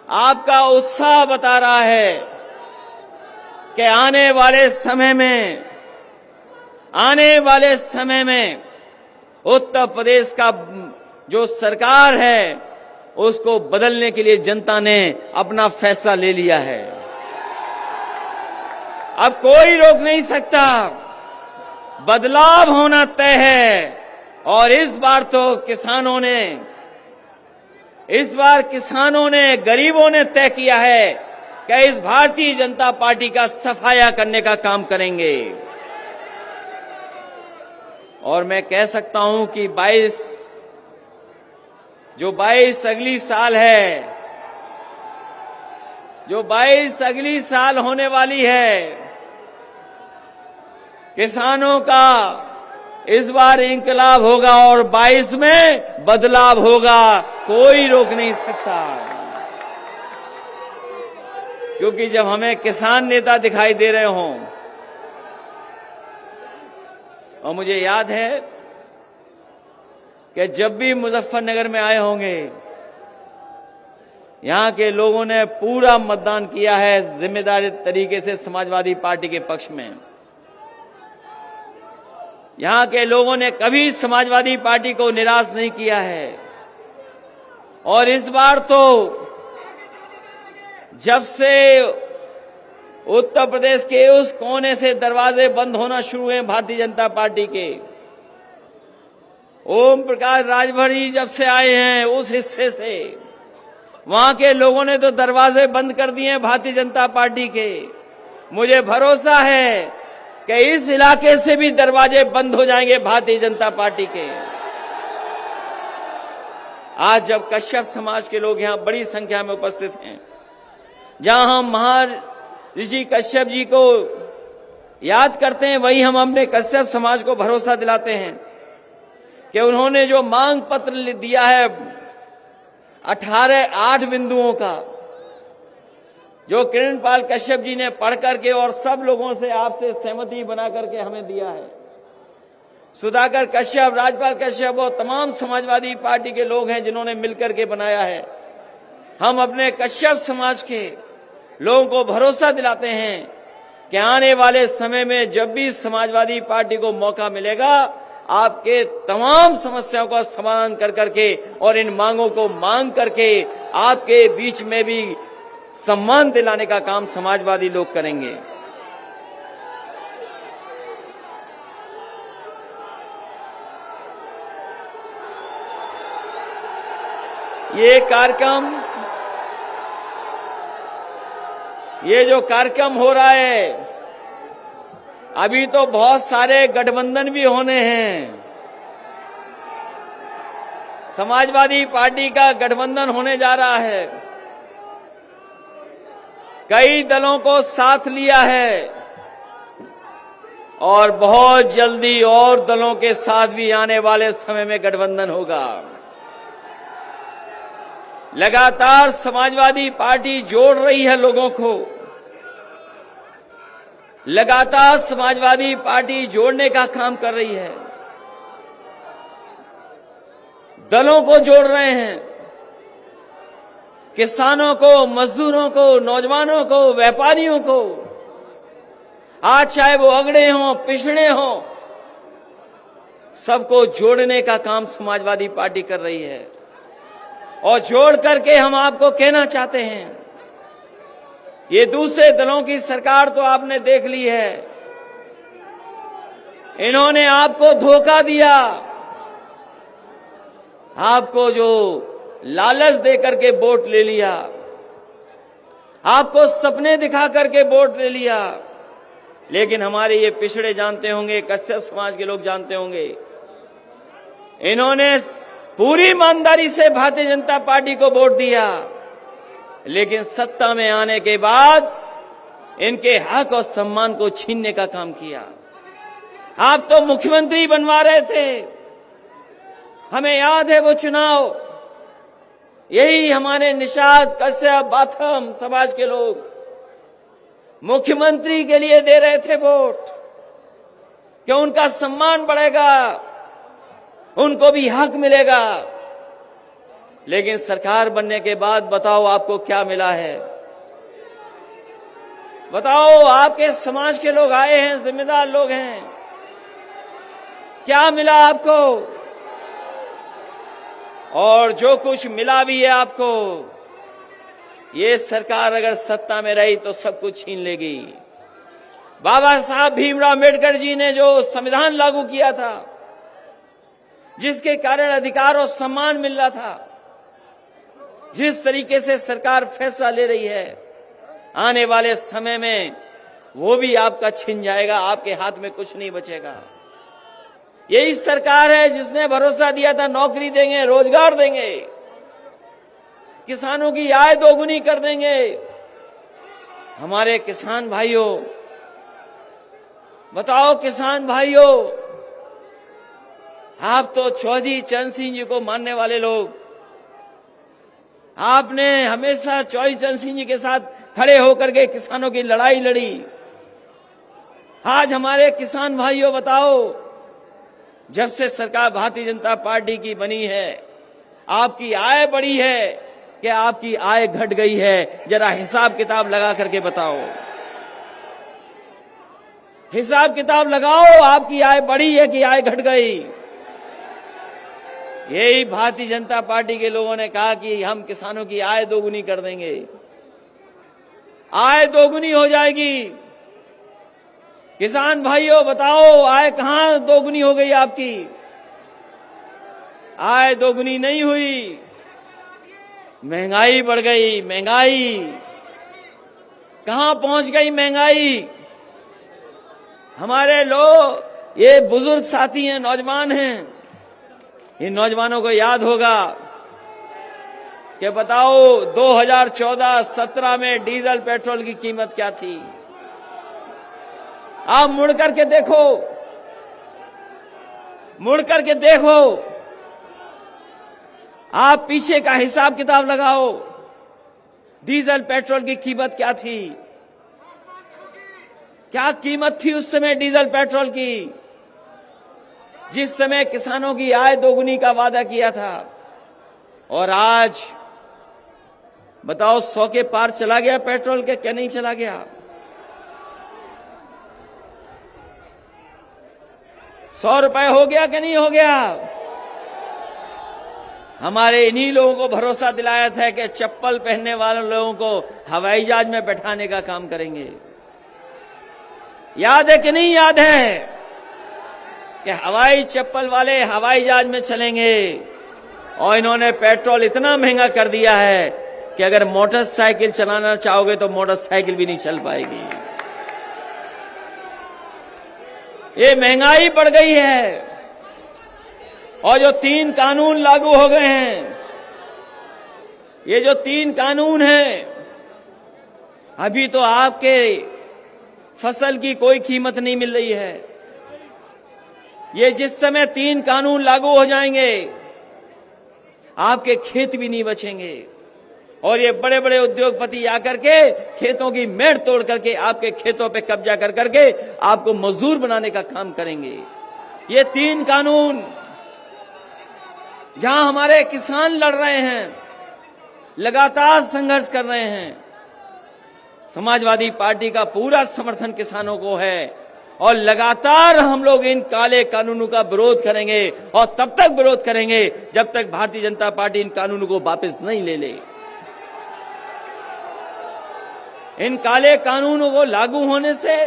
आपका उत्साह बता रहा है कि आने वाले समय में उत्तर प्रदेश का जो सरकार है उसको बदलने के लिए जनता ने अपना फैसला ले लिया है। अब कोई रोक नहीं सकता, बदलाव होना तय है। और इस बार किसानों ने गरीबों ने तय किया है कि इस भारतीय जनता पार्टी का सफाया करने का काम करेंगे। और मैं कह सकता हूं कि 22 अगली साल होने वाली है, किसानों का इस बार इंकलाब होगा और 22 में बदलाव होगा, कोई रोक नहीं सकता। क्योंकि जब हमें किसान नेता दिखाई दे रहे हों, और मुझे याद है कि जब भी मुजफ्फरनगर में आए होंगे, यहां के लोगों ने पूरा मतदान किया है जिम्मेदारी तरीके से समाजवादी पार्टी के पक्ष में। यहां के लोगों ने कभी समाजवादी पार्टी को निराश नहीं किया है। और इस बार तो जब से उत्तर प्रदेश के उस कोने से दरवाजे बंद होना शुरू हुए भारतीय जनता पार्टी के, ओम प्रकाश राजभर जी जब से आए हैं उस हिस्से से, वहां के लोगों ने तो दरवाजे बंद कर दिए भारतीय जनता पार्टी के। मुझे भरोसा है कि इस इलाके से भी दरवाजे बंद हो जाएंगे भारतीय जनता पार्टी के। आज जब कश्यप समाज के लोग यहां बड़ी संख्या में उपस्थित हैं, जहां हम महर्षि कश्यप जी को याद करते हैं, वही हम अपने कश्यप समाज को भरोसा दिलाते हैं कि उन्होंने जो मांग पत्र दिया है 8 बिंदुओं का, जो किरणपाल कश्यप जी ने पढ़ करके और सब लोगों से आपसे सहमति बना करके हमें दिया है, सुधाकर कश्यप, राजपाल कश्यप और तमाम समाजवादी पार्टी के लोग हैं जिन्होंने मिलकर के बनाया है। हम अपने कश्यप समाज के लोगों को भरोसा दिलाते हैं कि आने वाले समय में जब भी समाजवादी पार्टी को मौका मिलेगा, आपके तमाम समस्याओं का समाधान कर करके और इन मांगों को मांग करके आपके बीच में भी सम्मान दिलाने का काम समाजवादी लोग करेंगे। ये जो कार्यक्रम हो रहा है, अभी तो बहुत सारे गठबंधन भी होने हैं। समाजवादी पार्टी का गठबंधन होने जा रहा है, कई दलों को साथ लिया है और बहुत जल्दी और दलों के साथ भी आने वाले समय में गठबंधन होगा। लगातार समाजवादी पार्टी जोड़ रही है लोगों को, लगातार समाजवादी पार्टी जोड़ने का काम कर रही है, दलों को जोड़ रहे हैं, किसानों को, मजदूरों को, नौजवानों को, व्यापारियों को, आज चाहे वो अगड़े हों, पिछड़े हों, सबको जोड़ने का काम समाजवादी पार्टी कर रही है। और जोड़ करके हम आपको कहना चाहते हैं, ये दूसरे दलों की सरकार तो आपने देख ली है, इन्होंने आपको धोखा दिया, आपको जो लालच दे करके वोट ले लिया, आपको सपने दिखा करके वोट ले लिया। लेकिन हमारे ये पिछड़े जानते होंगे, कश्यप समाज के लोग जानते होंगे, इन्होंने पूरी ईमानदारी से भारतीय जनता पार्टी को वोट दिया, लेकिन सत्ता में आने के बाद इनके हक और सम्मान को छीनने का काम किया। आप तो मुख्यमंत्री बनवा रहे थे, हमें याद है वो चुनाव, यही हमारे निषाद, कश्यप, बाथम समाज के लोग मुख्यमंत्री के लिए दे रहे थे वोट कि उनका सम्मान बढ़ेगा, उनको भी हक मिलेगा। लेकिन सरकार बनने के बाद बताओ आपको क्या मिला है? बताओ, आपके समाज के लोग आए हैं, जिम्मेदार लोग हैं, क्या मिला आपको? और जो कुछ मिला भी है आपको, ये सरकार अगर सत्ता में रही तो सब कुछ छीन लेगी। बाबा साहब भीमराव अंबेडकर जी ने जो संविधान लागू किया था, जिसके कारण अधिकार और सम्मान मिल रहा था, जिस तरीके से सरकार फैसला ले रही है, आने वाले समय में वो भी आपका छिन जाएगा, आपके हाथ में कुछ नहीं बचेगा। यही सरकार है जिसने भरोसा दिया था नौकरी देंगे, रोजगार देंगे, किसानों की आय दोगुनी कर देंगे। हमारे किसान भाइयों, बताओ किसान भाइयों, आप तो चौधरी चरण सिंह जी को मानने वाले लोग, आपने हमेशा चौधरी चरण सिंह जी के साथ खड़े होकर के किसानों की लड़ाई लड़ी। आज हमारे किसान भाइयों बताओ, जब से सरकार भारतीय जनता पार्टी की बनी है, आपकी आय बढ़ी है कि आपकी आय घट गई है? जरा हिसाब किताब लगा करके बताओ, हिसाब किताब लगाओ, आपकी आय बढ़ी है कि आय घट गई? यही भारतीय जनता पार्टी के लोगों ने कहा कि हम किसानों की आय दोगुनी कर देंगे, आय दोगुनी हो जाएगी। किसान भाइयों बताओ, आय कहां दोगुनी हो गई आपकी? आय दोगुनी नहीं हुई, महंगाई बढ़ गई। महंगाई कहां पहुंच गई? महंगाई हमारे लोग, ये बुजुर्ग साथी हैं, नौजवान हैं, इन नौजवानों को याद होगा कि बताओ 2014-17 में डीजल पेट्रोल की कीमत क्या थी? आप मुड़ करके देखो, मुड़ करके देखो, आप पीछे का हिसाब किताब लगाओ, डीजल पेट्रोल की कीमत क्या थी? क्या कीमत थी उस समय डीजल पेट्रोल की, जिस समय किसानों की आय दोगुनी का वादा किया था? और आज बताओ 100 के पार चला गया पेट्रोल के, क्या नहीं चला गया? 100 रुपए हो गया कि नहीं हो गया? हमारे इन्हीं लोगों को भरोसा दिलाया था कि चप्पल पहनने वाले लोगों को हवाई जहाज में बैठाने का काम करेंगे। याद है कि नहीं याद है कि हवाई चप्पल वाले हवाई जहाज में चलेंगे? और इन्होंने पेट्रोल इतना महंगा कर दिया है कि अगर मोटरसाइकिल चलाना चाहोगे तो मोटरसाइकिल भी नहीं चल पाएगी। ये महंगाई बढ़ गई है। और जो 3 कानून लागू हो गए हैं, ये जो 3 कानून हैं, अभी तो आपके फसल की कोई कीमत नहीं मिल रही है। ये जिस समय 3 कानून लागू हो जाएंगे, आपके खेत भी नहीं बचेंगे और ये बड़े बड़े उद्योगपति आकर के खेतों की मेड़ तोड़ करके आपके खेतों पे कब्जा कर करके आपको मजदूर बनाने का काम करेंगे। ये 3 कानून जहां हमारे किसान लड़ रहे हैं, लगातार संघर्ष कर रहे हैं, समाजवादी पार्टी का पूरा समर्थन किसानों को है और लगातार हम लोग इन काले कानूनों का विरोध करेंगे और तब तक विरोध करेंगे जब तक भारतीय जनता पार्टी इन कानूनों को वापस नहीं ले ले। इन काले कानूनों को लागू होने से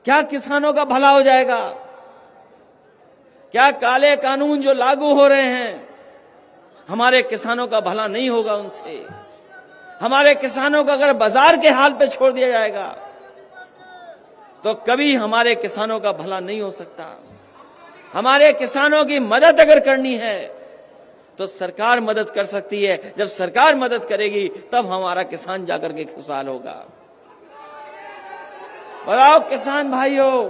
क्या किसानों का भला हो जाएगा? क्या काले कानून जो लागू हो रहे हैं, हमारे किसानों का भला नहीं होगा उनसे? हमारे किसानों को अगर बाजार के हाल पे छोड़ दिया जाएगा तो कभी हमारे किसानों का भला नहीं हो सकता। हमारे किसानों की मदद अगर करनी है तो सरकार मदद कर सकती है। जब सरकार मदद करेगी तब हमारा किसान जाकर के खुशहाल होगा। बताओ किसान भाइयों,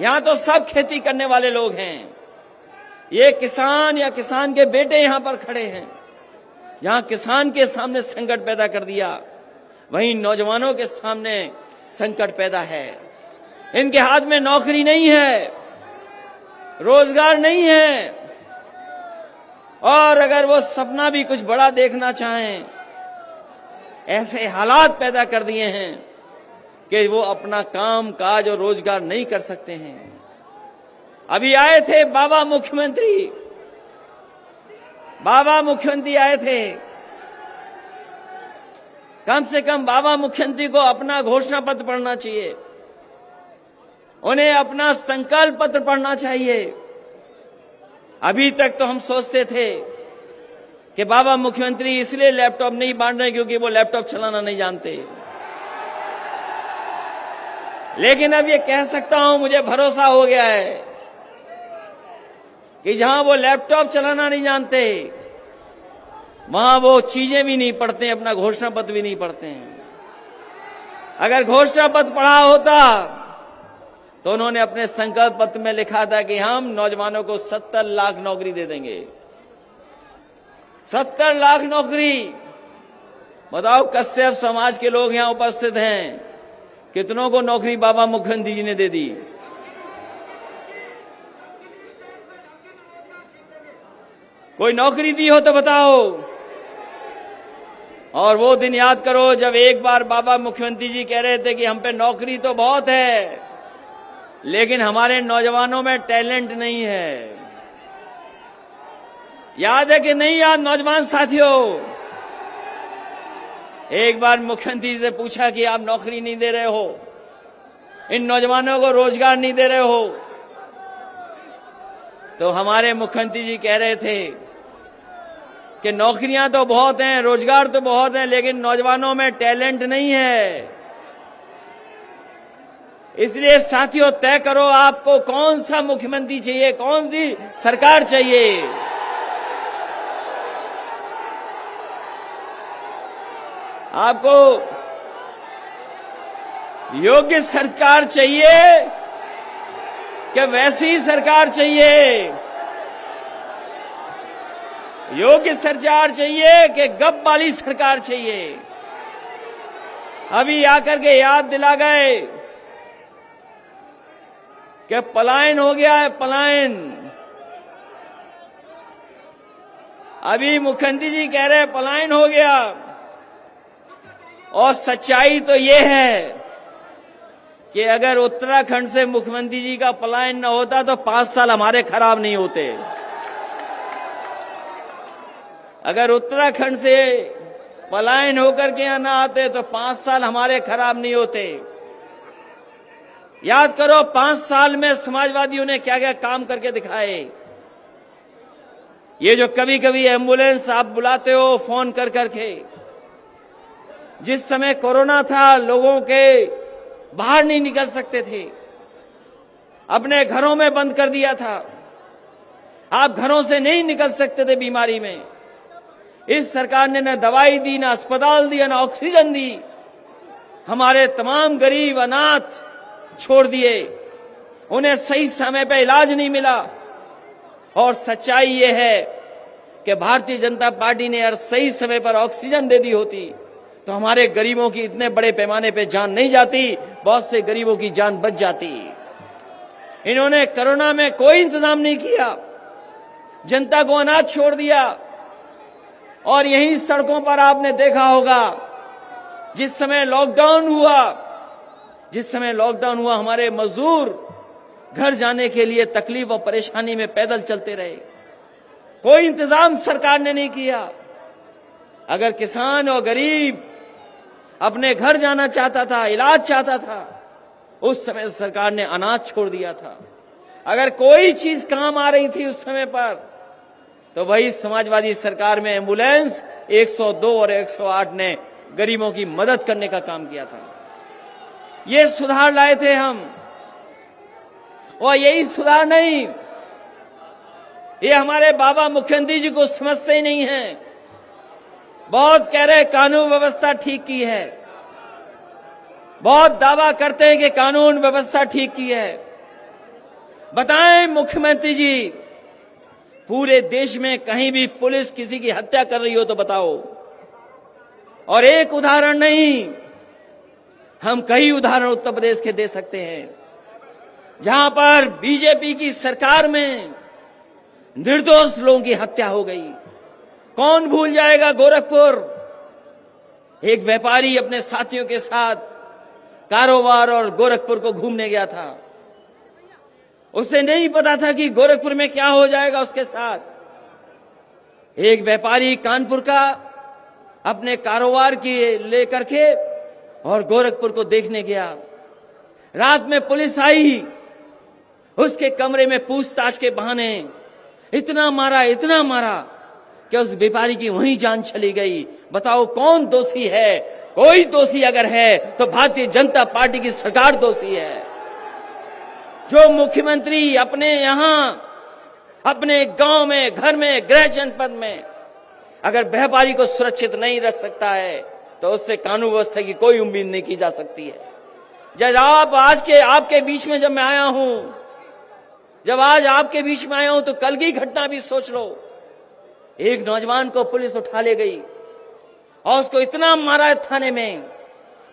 यहां तो सब खेती करने वाले लोग हैं। ये किसान या किसान के बेटे यहां पर खड़े हैं। जहां किसान के सामने संकट पैदा कर दिया, वहीं नौजवानों के सामने संकट पैदा है। इनके हाथ में नौकरी नहीं है, रोजगार नहीं है। और अगर वो सपना भी कुछ बड़ा देखना चाहें, ऐसे हालात पैदा कर दिए हैं कि वो अपना काम काज और रोजगार नहीं कर सकते हैं। अभी आए थे बाबा मुख्यमंत्री आए थे। कम से कम बाबा मुख्यमंत्री को अपना घोषणा पत्र पढ़ना चाहिए, उन्हें अपना संकल्प पत्र पढ़ना चाहिए। अभी तक तो हम सोचते थे कि बाबा मुख्यमंत्री इसलिए लैपटॉप नहीं बांट रहे क्योंकि वो लैपटॉप चलाना नहीं जानते, लेकिन अब ये कह सकता हूं, मुझे भरोसा हो गया है कि जहां वो लैपटॉप चलाना नहीं जानते, वहां वो चीजें भी नहीं पढ़ते, अपना घोषणा पत्र भी नहीं पढ़ते हैं। अगर घोषणा पत्र पढ़ा होता तो उन्होंने अपने संकल्प पत्र में लिखा था कि हम नौजवानों को 70 लाख नौकरी दे देंगे। 70 लाख नौकरी। बताओ, कश्यप समाज के लोग यहां उपस्थित हैं, कितनों को नौकरी बाबा मुख्यमंत्री जी ने दे दी? कोई नौकरी दी हो तो बताओ। और वो दिन याद करो जब एक बार बाबा मुख्यमंत्री जी कह रहे थे कि हम पे नौकरी तो बहुत है, लेकिन हमारे नौजवानों में टैलेंट नहीं है। याद है कि नहीं याद नौजवान साथियों? एक बार मुख्यमंत्री से पूछा कि आप नौकरी नहीं दे रहे हो, इन नौजवानों को रोजगार नहीं दे रहे हो, तो हमारे मुख्यमंत्री जी कह रहे थे कि नौकरियां तो बहुत हैं, रोजगार तो बहुत हैं, लेकिन नौजवानों में टैलेंट नहीं है। इसलिए साथियों, तय करो आपको कौन सा मुख्यमंत्री चाहिए, कौन सी सरकार चाहिए। आपको योग्य सरकार चाहिए कि वैसी सरकार चाहिए? योग्य सरकार चाहिए कि गप वाली सरकार चाहिए? अभी आकर के याद दिला गए कि पलायन हो गया है, पलायन। अभी मुख्यमंत्री जी कह रहे हैं पलायन हो गया, और सच्चाई तो ये है कि अगर उत्तराखंड से मुख्यमंत्री जी का पलायन न होता तो 5 साल हमारे खराब नहीं होते। अगर उत्तराखंड से पलायन होकर के यहां ना आते तो 5 साल हमारे खराब नहीं होते। याद करो 5 साल में समाजवादियों ने क्या क्या काम करके दिखाए। ये जो कभी कभी एम्बुलेंस आप बुलाते हो फोन कर करके, जिस समय कोरोना था लोगों के बाहर नहीं निकल सकते थे, अपने घरों में बंद कर दिया था। आप घरों से नहीं निकल सकते थे बीमारी में। इस सरकार ने न दवाई दी, न अस्पताल दिया, न ऑक्सीजन दी। हमारे तमाम गरीब अनाथ छोड़ दिए, उन्हें सही समय पे इलाज नहीं मिला। और सच्चाई ये है कि भारतीय जनता पार्टी ने अगर सही समय पर ऑक्सीजन दे दी होती तो हमारे गरीबों की इतने बड़े पैमाने पे जान नहीं जाती, बहुत से गरीबों की जान बच जाती। इन्होंने कोरोना में कोई इंतजाम नहीं किया, जनता को अनाथ छोड़ दिया। और यही सड़कों पर आपने देखा होगा जिस समय लॉकडाउन हुआ हमारे मजदूर घर जाने के लिए तकलीफ और परेशानी में पैदल चलते रहे। कोई इंतजाम सरकार ने नहीं किया। अगर किसान और गरीब अपने घर जाना चाहता था, इलाज चाहता था, उस समय सरकार ने अनाज छोड़ दिया था। अगर कोई चीज काम आ रही थी उस समय पर तो वही समाजवादी सरकार में एम्बुलेंस 102 और 108 ने गरीबों की मदद करने का काम किया था। ये सुधार लाए थे हम। और यही सुधार नहीं, ये हमारे बाबा मुख्यमंत्री जी को समझते ही नहीं है। बहुत कह रहे कानून व्यवस्था ठीक की है, बहुत दावा करते हैं कि कानून व्यवस्था ठीक की है। बताएं मुख्यमंत्री जी, पूरे देश में कहीं भी पुलिस किसी की हत्या कर रही हो तो बताओ। और एक उदाहरण नहीं, हम कई उदाहरण उत्तर प्रदेश के दे सकते हैं जहां पर बीजेपी की सरकार में निर्दोष लोगों की हत्या हो गई। कौन भूल जाएगा गोरखपुर, एक व्यापारी अपने साथियों के साथ कारोबार और गोरखपुर को घूमने गया था। उसे नहीं पता था कि गोरखपुर में क्या हो जाएगा उसके साथ। एक व्यापारी कानपुर का अपने कारोबार की लेकर के और गोरखपुर को देखने गया। रात में पुलिस आई, उसके कमरे में पूछताछ के बहाने इतना मारा कि उस व्यापारी की वहीं जान चली गई। बताओ कौन दोषी है? कोई दोषी अगर है तो भारतीय जनता पार्टी की सरकार दोषी है। जो मुख्यमंत्री अपने यहां, अपने गांव में, घर में, गृह जनपद में अगर व्यापारी को सुरक्षित नहीं रख सकता है तो उससे कानून व्यवस्था की कोई उम्मीद नहीं की जा सकती है। जब आपके बीच में जब मैं आया हूं, जब आज आपके बीच में आया हूं तो कल की घटना भी सोच लो। एक नौजवान को पुलिस उठा ले गई और उसको इतना मारा है थाने में।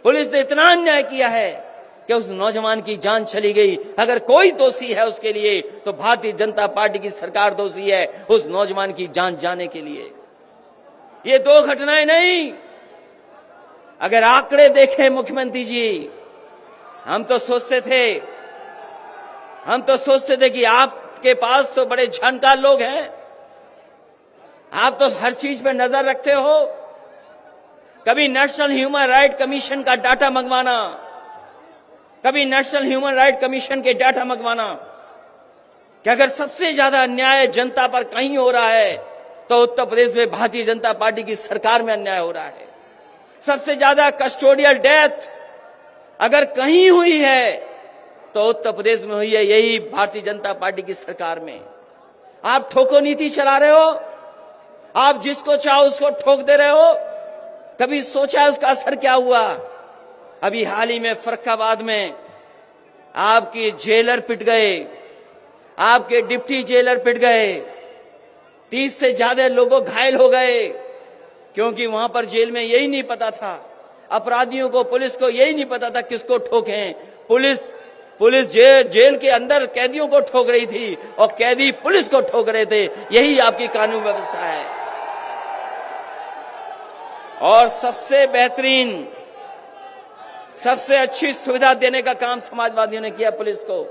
पुलिस ने इतना अन्याय किया है कि उस नौजवान की जान चली गई। अगर कोई दोषी है उसके लिए तो भारतीय जनता पार्टी की सरकार दोषी है उस नौजवान की जान जाने के लिए। ये दो घटनाएं नहीं, अगर आंकड़े देखें मुख्यमंत्री जी, हम तो सोचते थे कि आपके पास तो बड़े जानकार लोग हैं, आप तो हर चीज पे नजर रखते हो। कभी नेशनल ह्यूमन राइट कमीशन का डाटा मंगवाना, कभी नेशनल ह्यूमन राइट कमीशन के डाटा मंगवाना कि अगर सबसे ज्यादा अन्याय जनता पर कहीं हो रहा है तो उत्तर प्रदेश में भारतीय जनता पार्टी की सरकार में अन्याय हो रहा है। सबसे ज्यादा कस्टोडियल डेथ अगर कहीं हुई है तो उत्तर प्रदेश में हुई है, यही भारतीय जनता पार्टी की सरकार में। आप ठोको नीति चला रहे हो, आप जिसको चाहो उसको ठोक दे रहे हो। कभी सोचा है उसका असर क्या हुआ? अभी हाल ही में फर्रुखाबाद में आपके जेलर पिट गए, आपके डिप्टी जेलर पिट गए, 30 से ज्यादा लोगों घायल हो गए, क्योंकि वहां पर जेल में यही नहीं पता था, अपराधियों को, पुलिस को यही नहीं पता था किसको ठोकें। पुलिस जेल के अंदर कैदियों को ठोक रही थी और कैदी पुलिस को ठोक रहे थे। यही आपकी कानून व्यवस्था है। और सबसे बेहतरीन, सबसे अच्छी सुविधा देने का काम समाजवादियों ने किया पुलिस को।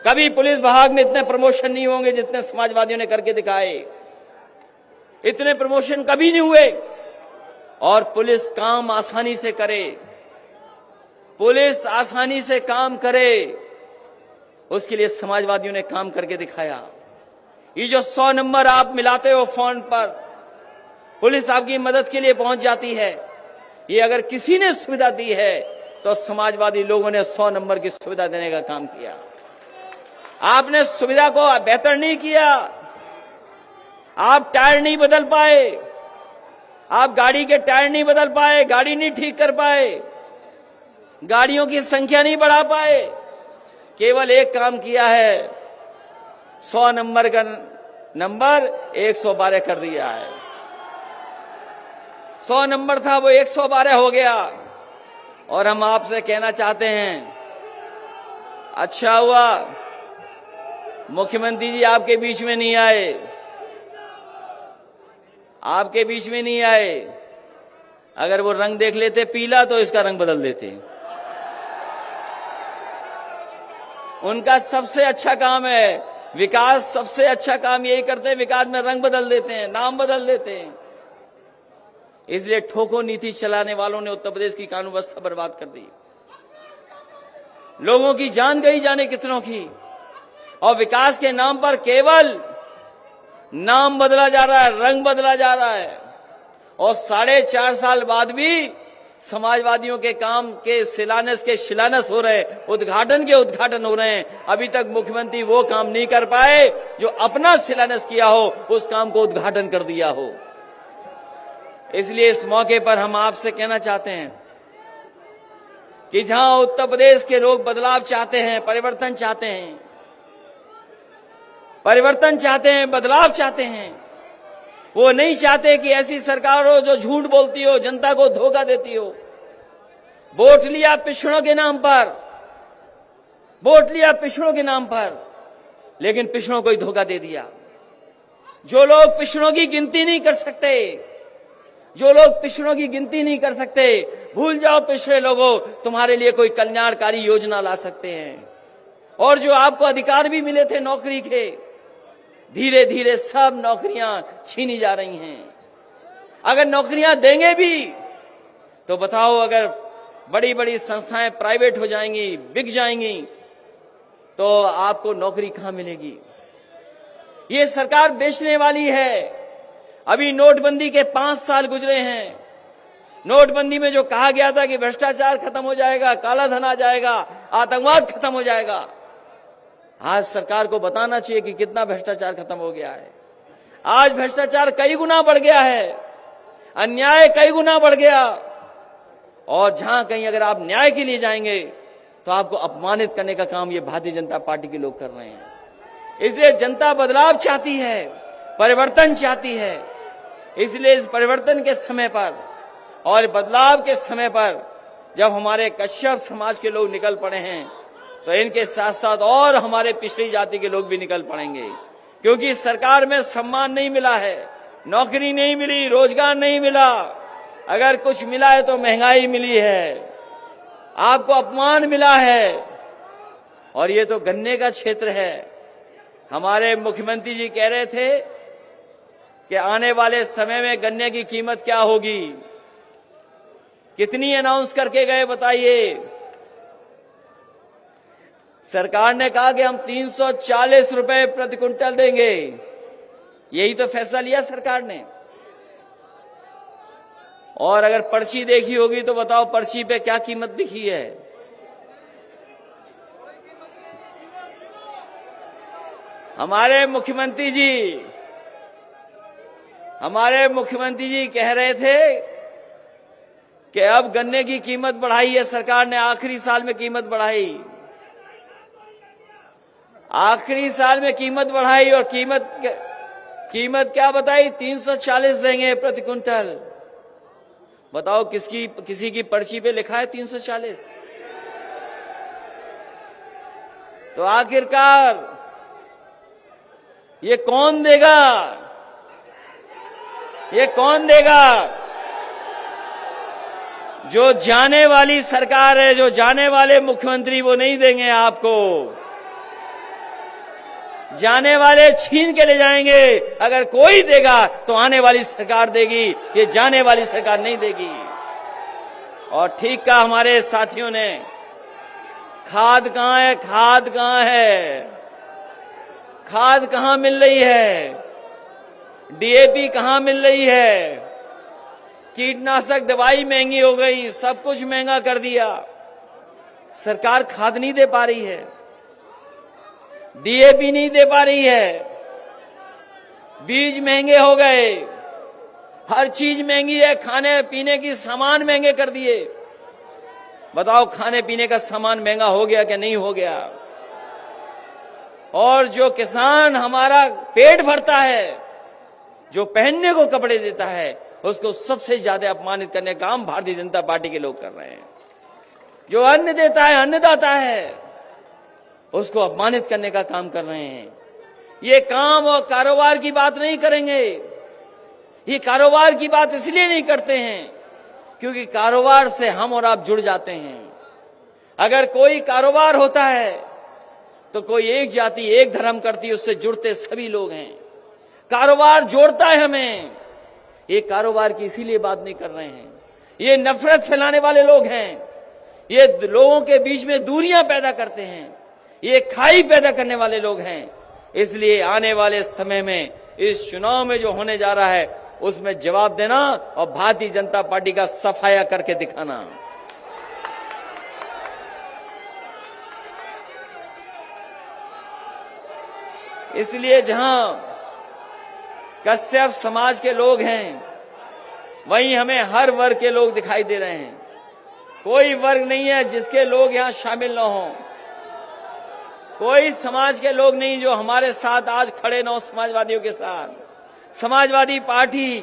कभी पुलिस विभाग में इतने प्रमोशन नहीं होंगे जितने समाजवादियों ने करके दिखाए। इतने प्रमोशन कभी नहीं हुए। और पुलिस काम आसानी से करे, पुलिस आसानी से काम करे, उसके लिए समाजवादियों ने काम करके दिखाया। ये जो 100 नंबर आप मिलाते हो फोन पर, पुलिस आपकी मदद के लिए पहुंच जाती है। ये अगर किसी ने सुविधा दी है तो समाजवादी लोगों ने 100 नंबर की सुविधा देने का काम किया। आपने सुविधा को बेहतर नहीं किया। आप टायर नहीं बदल पाए, आप गाड़ी के टायर नहीं बदल पाए, गाड़ी नहीं ठीक कर पाए, गाड़ियों की संख्या नहीं बढ़ा पाए। केवल एक काम किया है, 100 नंबर का नंबर 112 कर दिया है। 100 नंबर था वो 112 हो गया। और हम आपसे कहना चाहते हैं, अच्छा हुआ मुख्यमंत्री जी आपके बीच में नहीं आए, आपके बीच में नहीं आए। अगर वो रंग देख लेते पीला तो इसका रंग बदल देते। उनका सबसे अच्छा काम है विकास, सबसे अच्छा काम यही करते हैं, विकास में रंग बदल देते हैं, नाम बदल देते हैं। इसलिए ठोको नीति चलाने वालों ने उत्तर प्रदेश की कानून व्यवस्था बर्बाद कर दी। लोगों की जान गई जाने कितनों की। और विकास के नाम पर केवल नाम बदला जा रहा है, रंग बदला जा रहा है। और 4.5 साल बाद भी समाजवादियों के काम के शिलान्यास हो रहे, उद्घाटन हो रहे हैं। अभी तक मुख्यमंत्री वो काम नहीं कर पाए जो अपना शिलान्यास किया हो, उस काम को उद्घाटन कर दिया हो। इसलिए इस मौके पर हम आपसे कहना चाहते हैं कि जहां उत्तर प्रदेश के लोग बदलाव चाहते हैं, परिवर्तन चाहते हैं, बदलाव चाहते हैं, वो नहीं चाहते कि ऐसी सरकार हो जो झूठ बोलती हो, जनता को धोखा देती हो। वोट लिया पिछड़ों के नाम पर, लेकिन पिछड़ों को ही धोखा दे दिया। जो लोग पिछड़ों की गिनती नहीं कर सकते, जो लोग पिछड़ों की गिनती नहीं कर सकते, भूल जाओ पिछड़े लोगों, तुम्हारे लिए कोई कल्याणकारी योजना ला सकते हैं। और जो आपको अधिकार भी मिले थे नौकरी के, धीरे धीरे सब नौकरियां छीनी जा रही हैं। अगर नौकरियां देंगे भी तो बताओ, अगर बड़ी बड़ी संस्थाएं प्राइवेट हो जाएंगी, बिक जाएंगी, तो आपको नौकरी कहां मिलेगी? ये सरकार बेचने वाली है। अभी नोटबंदी के 5 साल गुजरे हैं। नोटबंदी में जो कहा गया था कि भ्रष्टाचार खत्म हो जाएगा, काला धन आ जाएगा, आतंकवाद खत्म हो जाएगा, आज सरकार को बताना चाहिए कि कितना भ्रष्टाचार खत्म हो गया है। आज भ्रष्टाचार कई गुना बढ़ गया है, अन्याय कई गुना बढ़ गया। और जहां कहीं अगर आप न्याय के लिए जाएंगे तो आपको अपमानित करने का काम ये भारतीय जनता पार्टी के लोग कर रहे हैं। इसलिए जनता बदलाव चाहती है, परिवर्तन चाहती है। इसलिए इस परिवर्तन के समय पर और बदलाव के समय पर जब हमारे कश्यप समाज के लोग निकल पड़े हैं, तो इनके साथ साथ और हमारे पिछड़ी जाति के लोग भी निकल पड़ेंगे। क्योंकि सरकार में सम्मान नहीं मिला है, नौकरी नहीं मिली, रोजगार नहीं मिला, अगर कुछ मिला है तो महंगाई मिली है, आपको अपमान मिला है। और ये तो गन्ने का क्षेत्र है। हमारे मुख्यमंत्री जी कह रहे थे कि आने वाले समय में गन्ने की कीमत क्या होगी, कितनी अनाउंस करके गए बताइए। सरकार ने कहा कि हम 340 रुपए प्रति क्विंटल देंगे, यही तो फैसला लिया सरकार ने। और अगर पर्ची देखी होगी तो बताओ पर्ची पे क्या कीमत दिखी है? हमारे मुख्यमंत्री जी कह रहे थे कि अब गन्ने की कीमत बढ़ाई है सरकार ने, आखिरी साल में कीमत बढ़ाई, आखिरी साल में कीमत बढ़ाई। और कीमत क्या बताई? 340 देंगे प्रति क्विंटल। बताओ किसी की पर्ची पे लिखा है 340? तो आखिरकार ये कौन देगा? ये कौन देगा? जो जाने वाली सरकार है, जो जाने वाले मुख्यमंत्री, वो नहीं देंगे आपको। जाने वाले छीन के ले जाएंगे। अगर कोई देगा तो आने वाली सरकार देगी, ये जाने वाली सरकार नहीं देगी। और ठीक कहा हमारे साथियों ने, खाद कहां है? खाद कहां है? खाद कहां मिल रही है? डीएपी कहां मिल रही है? कीटनाशक दवाई महंगी हो गई, सब कुछ महंगा कर दिया। सरकार खाद नहीं दे पा रही है, डीएपी नहीं दे पा रही है, बीज महंगे हो गए, हर चीज महंगी है, खाने पीने की सामान महंगे कर दिए। बताओ खाने पीने का सामान महंगा हो गया कि नहीं हो गया? और जो किसान हमारा पेट भरता है, जो पहनने को कपड़े देता है, उसको सबसे ज्यादा अपमानित करने का काम भारतीय जनता पार्टी के लोग कर रहे हैं। जो अन्न देता है, अन्नदाता है, उसको अपमानित करने का काम कर रहे हैं। ये काम और कारोबार की बात नहीं करेंगे। ये कारोबार की बात इसलिए नहीं करते हैं क्योंकि कारोबार से हम और आप जुड़ जाते हैं। अगर कोई कारोबार होता है तो कोई एक जाति एक धर्म करती है, उससे जुड़ते सभी लोग हैं। कारोबार जोड़ता है हमें। ये कारोबार की इसीलिए बात नहीं कर रहे हैं। ये नफरत फैलाने वाले लोग हैं, ये लोगों के बीच में दूरियां पैदा करते हैं, ये खाई पैदा करने वाले लोग हैं। इसलिए आने वाले समय में इस चुनाव में जो होने जा रहा है उसमें जवाब देना और भारतीय जनता पार्टी का सफाया करके दिखाना। इसलिए जहां कश्यप समाज के लोग हैं वहीं हमें हर वर्ग के लोग दिखाई दे रहे हैं। कोई वर्ग नहीं है जिसके लोग यहां शामिल न हों, कोई समाज के लोग नहीं जो हमारे साथ आज खड़े न हो। समाजवादियों के साथ समाजवादी पार्टी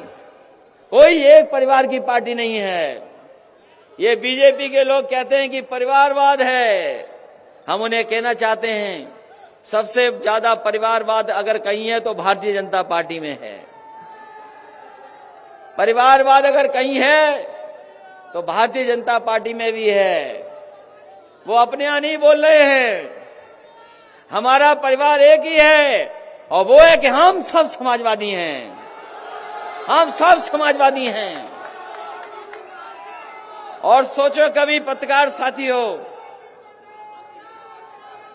कोई एक परिवार की पार्टी नहीं है। ये बीजेपी के लोग कहते हैं कि परिवारवाद है। हम उन्हें कहना चाहते हैं सबसे ज्यादा परिवारवाद अगर कहीं है तो भारतीय जनता पार्टी में है। परिवारवाद अगर कहीं है तो भारतीय जनता पार्टी में भी है। वो अपने यहाँ नहीं बोल रहे हैं, हमारा परिवार एक ही है और वो है कि हम सब समाजवादी हैं, हम सब समाजवादी हैं। और सोचो कभी पत्रकार साथियों,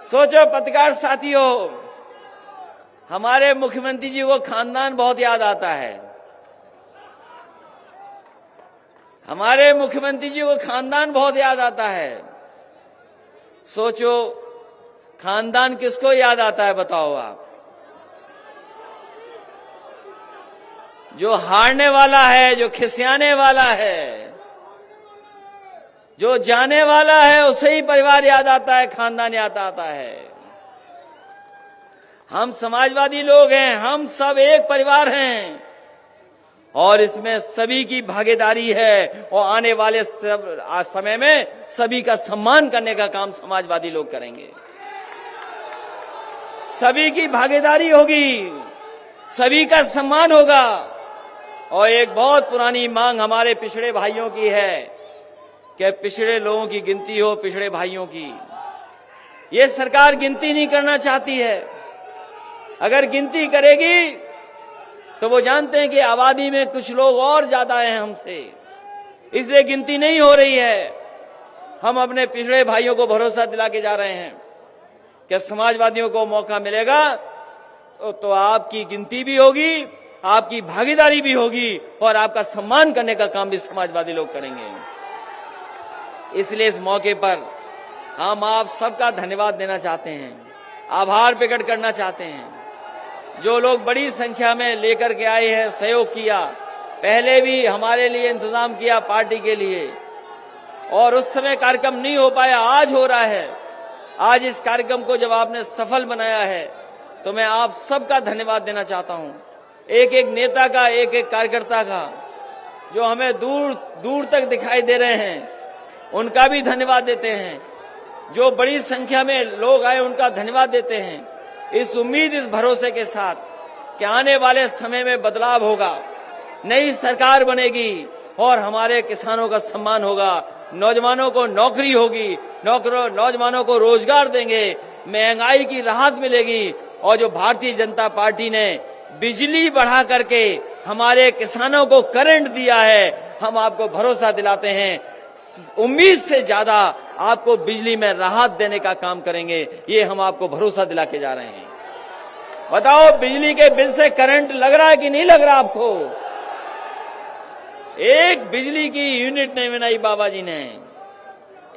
सोचो पत्रकार साथियों, हमारे मुख्यमंत्री जी को खानदान बहुत याद आता है। हमारे मुख्यमंत्री जी को खानदान बहुत याद आता है। सोचो खानदान किसको याद आता है बताओ आप? जो हारने वाला है, जो खिसियाने वाला है, जो जाने वाला है, उसे ही परिवार याद आता है, खानदान याद आता है। हम समाजवादी लोग हैं, हम सब एक परिवार हैं और इसमें सभी की भागीदारी है और आने वाले समय में सभी का सम्मान करने का काम समाजवादी लोग करेंगे। सभी की भागीदारी होगी, सभी का सम्मान होगा। और एक बहुत पुरानी मांग हमारे पिछड़े भाइयों की है कि पिछड़े लोगों की गिनती हो, पिछड़े भाइयों की। ये सरकार गिनती नहीं करना चाहती है। अगर गिनती करेगी तो वो जानते हैं कि आबादी में कुछ लोग और ज्यादा हैं हमसे, इसलिए गिनती नहीं हो रही है। हम अपने पिछड़े भाइयों को भरोसा दिला के जा रहे हैं कि समाजवादियों को मौका मिलेगा तो आपकी गिनती भी होगी, आपकी भागीदारी भी होगी और आपका सम्मान करने का काम भी समाजवादी लोग करेंगे। इसलिए इस मौके पर हम आप सबका धन्यवाद देना चाहते हैं, आभार प्रकट करना चाहते हैं। जो लोग बड़ी संख्या में लेकर के आए हैं, सहयोग किया, पहले भी हमारे लिए इंतजाम किया पार्टी के लिए, और उस समय कार्यक्रम नहीं हो पाया, आज हो रहा है। आज इस कार्यक्रम को जब आपने सफल बनाया है तो मैं आप सबका धन्यवाद देना चाहता हूं। एक एक नेता का, एक एक कार्यकर्ता का, जो हमें दूर दूर तक दिखाई दे रहे हैं, उनका भी धन्यवाद देते हैं। जो बड़ी संख्या में लोग आए उनका धन्यवाद देते हैं। इस उम्मीद, इस भरोसे के साथ कि आने वाले समय में बदलाव होगा, नई सरकार बनेगी और हमारे किसानों का सम्मान होगा, नौजवानों को नौकरी होगी, नौजवानों को रोजगार देंगे, महंगाई की राहत मिलेगी। और जो भारतीय जनता पार्टी ने बिजली बढ़ा करके हमारे किसानों को करंट दिया है, हम आपको भरोसा दिलाते हैं उम्मीद से ज्यादा आपको बिजली में राहत देने का काम करेंगे। ये हम आपको भरोसा दिला के जा रहे हैं। बताओ, बिजली के बिल से करंट लग रहा है कि नहीं लग रहा आपको? एक बिजली की यूनिट नहीं बनाई बाबा जी ने,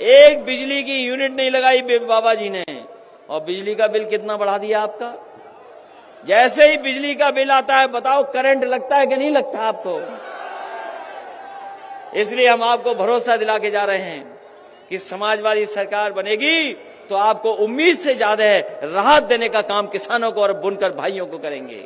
एक बिजली की यूनिट नहीं लगाई बाबा जी ने, और बिजली का बिल कितना बढ़ा दिया आपका। जैसे ही बिजली का बिल आता है, बताओ करंट लगता है कि नहीं लगता आपको? इसलिए हम आपको भरोसा दिला के जा रहे हैं कि समाजवादी सरकार बनेगी तो आपको उम्मीद से ज्यादा राहत देने का काम किसानों को और बुनकर भाइयों को करेंगे।